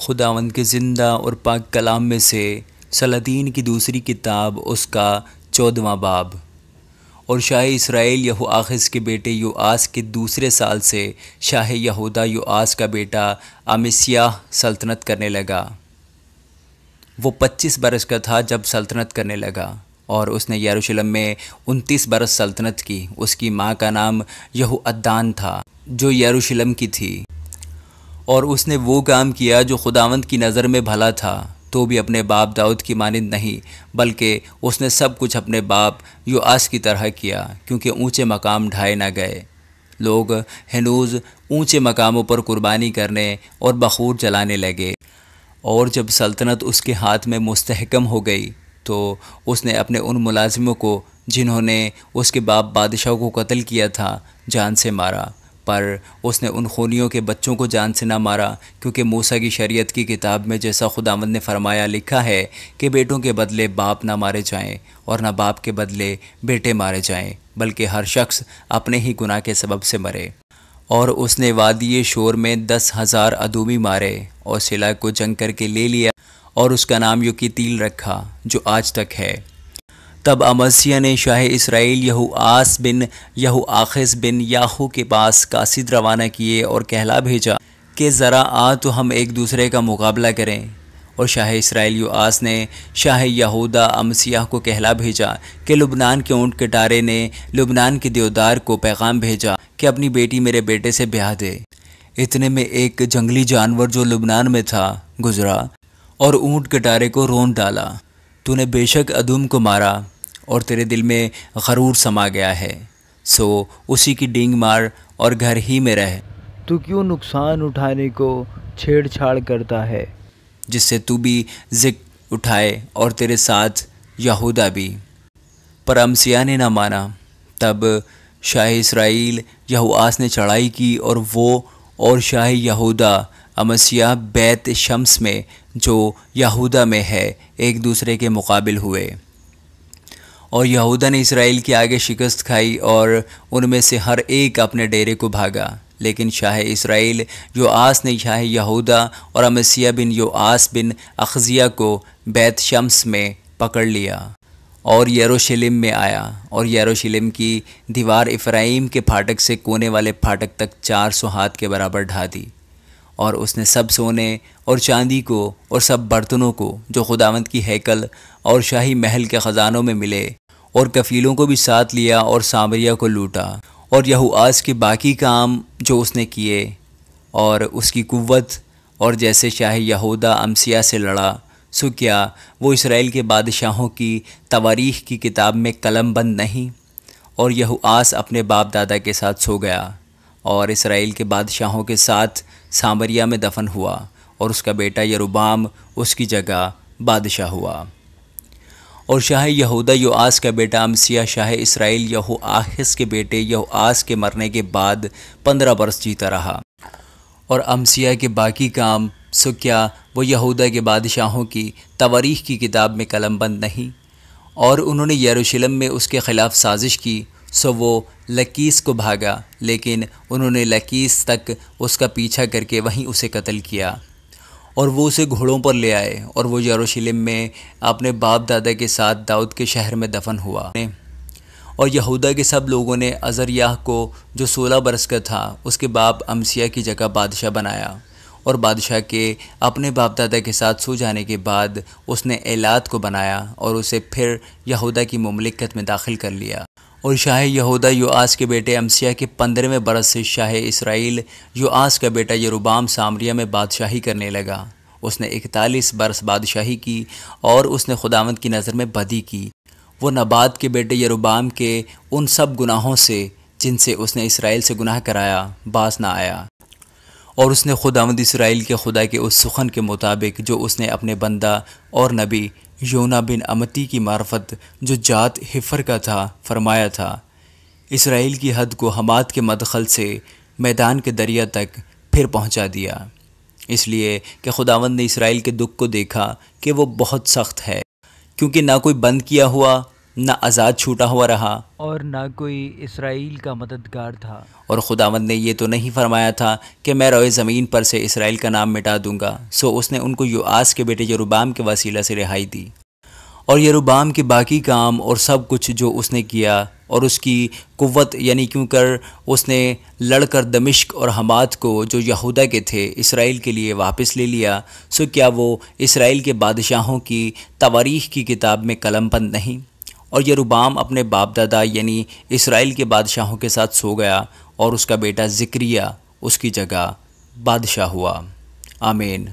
خداوند کے زندہ اور پاک کلام میں سے سلاطین کی دوسری کتاب اس کا 14واں باب۔ اور شاہ اسرائیل یہوآخز کے بیٹے یوآس کے دوسرے سال سے شاہ یہودا یوآس کا بیٹا امسیاہ سلطنت کرنے لگا۔ وہ 25 برس کا تھا جب سلطنت کرنے لگا، اور اس نے یروشلم میں 29 برس سلطنت کی۔ اس کی ماں کا نام یہوعدان تھا جو یروشلم کی تھی، اور اس نے وہ کام کیا جو خداوند کی نظر میں بھلا تھا، تو بھی اپنے باپ داؤد کی مانند نہیں، بلکہ اس نے سب کچھ اپنے باپ یوآس کی طرح کیا، کیونکہ اونچے مقام ڈھائے نہ گئے۔ لوگ ہنوز اونچے مقاموں پر قربانی کرنے اور بخور جلانے لگے، اور جب سلطنت اس کے ہاتھ میں مستحکم ہو گئی تو اس نے اپنے ان ملازموں کو جنہوں نے اس کے باپ بادشاہ کو قتل کیا تھا جان سے مارا، پر اس نے ان خونیوں کے بچوں کو جان سے نہ مارا، کیونکہ موسیٰ کی شریعت کی کتاب میں جیسا خداوند نے فرمایا لکھا ہے کہ بیٹوں کے بدلے باپ نہ مارے جائیں اور نہ باپ کے بدلے بیٹے مارے جائیں، بلکہ ہر شخص اپنے ہی گناہ کے سبب سے مرے۔ اور اس نے وادی شور میں 10,000 ادومی مارے اور سلا کو جنگ کر کے لے لیا، اور اس کا نام یوکتیل رکھا جو آج تک ہے۔ تب امسیاہ نے شاہ اسرائیل یہوآس بن یہوآخز بن یاہو کے پاس قاصد روانہ کیے اور کہلا بھیجا کہ ذرا آ تو ہم ایک دوسرے کا مقابلہ کریں۔ اور شاہ اسرائیل یوآس نے شاہ یہودا امسیاہ کو کہلا بھیجا کہ لبنان کے اونٹ کٹارے نے لبنان کے دیودار کو پیغام بھیجا کہ اپنی بیٹی میرے بیٹے سے بیاہ دے۔ اتنے میں ایک جنگلی جانور جو لبنان میں تھا گزرا اور اونٹ کٹارے کو رون ڈالا۔ تو نے بے شک ادوم کو مارا اور تیرے دل میں غرور سما گیا ہے، سو اسی کی ڈینگ مار اور گھر ہی میں رہ۔ تو کیوں نقصان اٹھانے کو چھیڑ چھاڑ کرتا ہے، جس سے تو بھی ذکر اٹھائے اور تیرے ساتھ یہودا بھی۔ پر امسیاہ نے نہ مانا۔ تب شاہ اسرائیل یہوآس نے چڑھائی کی، اور وہ اور شاہ یہودا امسیاہ بیت شمس میں جو یہودا میں ہے ایک دوسرے کے مقابل ہوئے۔ اور یہودا نے اسرائیل کے آگے شکست کھائی، اور ان میں سے ہر ایک اپنے ڈیرے کو بھاگا، لیکن شاہ اسرائیل یوآس نے شاہ یہودا اور امسیاہ بن یوآس بن اخزیہ کو بیت شمس میں پکڑ لیا اور یروشلم میں آیا، اور یروشلم کی دیوار افرائیم کے پھاٹک سے کونے والے پھاٹک تک 400 ہاتھ کے برابر ڈھا دی۔ اور اس نے سب سونے اور چاندی کو اور سب برتنوں کو جو خداوند کی ہیکل اور شاہی محل کے خزانوں میں ملے، اور کفیلوں کو بھی ساتھ لیا اور سامریہ کو لوٹا۔ اور یہوآس کے باقی کام جو اس نے کیے اور اس کی قوت، اور جیسے شاہ یہودا امسیاہ سے لڑا، سو کیا وہ اسرائیل کے بادشاہوں کی تواریخ کی کتاب میں قلم بند نہیں؟ اور یہوآس اپنے باپ دادا کے ساتھ سو گیا، اور اسرائیل کے بادشاہوں کے ساتھ سامریہ میں دفن ہوا، اور اس کا بیٹا یروبام اس کی جگہ بادشاہ ہوا۔ اور شاہ یہودا یوآس کا بیٹا امسیاہ شاہ اسرائیل یہوآخز کے بیٹے یہوآس کے مرنے کے بعد 15 برس جیتا رہا۔ اور امسیاہ کے باقی کام، سو کیا وہ یہودا کے بادشاہوں کی تواریخ کی کتاب میں قلم بند نہیں؟ اور انہوں نے یروشلم میں اس کے خلاف سازش کی، سو وہ لکیس کو بھاگا، لیکن انہوں نے لکیس تک اس کا پیچھا کر کے وہیں اسے قتل کیا، اور وہ اسے گھوڑوں پر لے آئے، اور وہ یروشلم میں اپنے باپ دادا کے ساتھ داؤد کے شہر میں دفن ہوا۔ اور یہودا کے سب لوگوں نے عزریاہ کو جو 16 برس کا تھا اس کے باپ امسیاہ کی جگہ بادشاہ بنایا، اور بادشاہ کے اپنے باپ دادا کے ساتھ سو جانے کے بعد اس نے ایلات کو بنایا اور اسے پھر یہودا کی مملکت میں داخل کر لیا۔ اور شاہ یہودا یوآس کے بیٹے امسیاہ کے 15ویں برس سے شاہ اسرائیل یوآس کا بیٹا یروبام سامریہ میں بادشاہی کرنے لگا۔ اس نے 41 برس بادشاہی کی، اور اس نے خداوند کی نظر میں بدی کی۔ وہ نبات کے بیٹے یروبام کے ان سب گناہوں سے جن سے اس نے اسرائیل سے گناہ کرایا باز نہ آیا، اور اس نے خداوند اسرائیل کے خدا کے اس سخن کے مطابق جو اس نے اپنے بندہ اور نبی یونا بن امتی کی معرفت جو جات حفر کا تھا فرمایا تھا، اسرائیل کی حد کو حمات کے مدخل سے میدان کے دریا تک پھر پہنچا دیا، اس لیے کہ خداوند نے اسرائیل کے دکھ کو دیکھا کہ وہ بہت سخت ہے، کیونکہ نہ کوئی بند کیا ہوا نہ آزاد چھوٹا ہوا رہا، اور نہ کوئی اسرائیل کا مددگار تھا۔ اور خداوند نے یہ تو نہیں فرمایا تھا کہ میں روئے زمین پر سے اسرائیل کا نام مٹا دوں گا۔ سو اس نے ان کو یوآس کے بیٹے یروبام کے وسیلہ سے رہائی دی، اور یروبام کے باقی کام اور سب کچھ جو اس نے کیا، اور اس کی قوت، یعنی کیوں کر اس نے لڑ کر دمشق اور حمات کو جو یہودا کے تھے اسرائیل کے لیے واپس لے لیا، سو کیا وہ اسرائیل کے بادشاہوں کی تواریخ کی کتاب میں قلم بند نہیں؟ اور یروبام اپنے باپ دادا یعنی اسرائیل کے بادشاہوں کے ساتھ سو گیا، اور اس کا بیٹا زکریا اس کی جگہ بادشاہ ہوا۔ آمین۔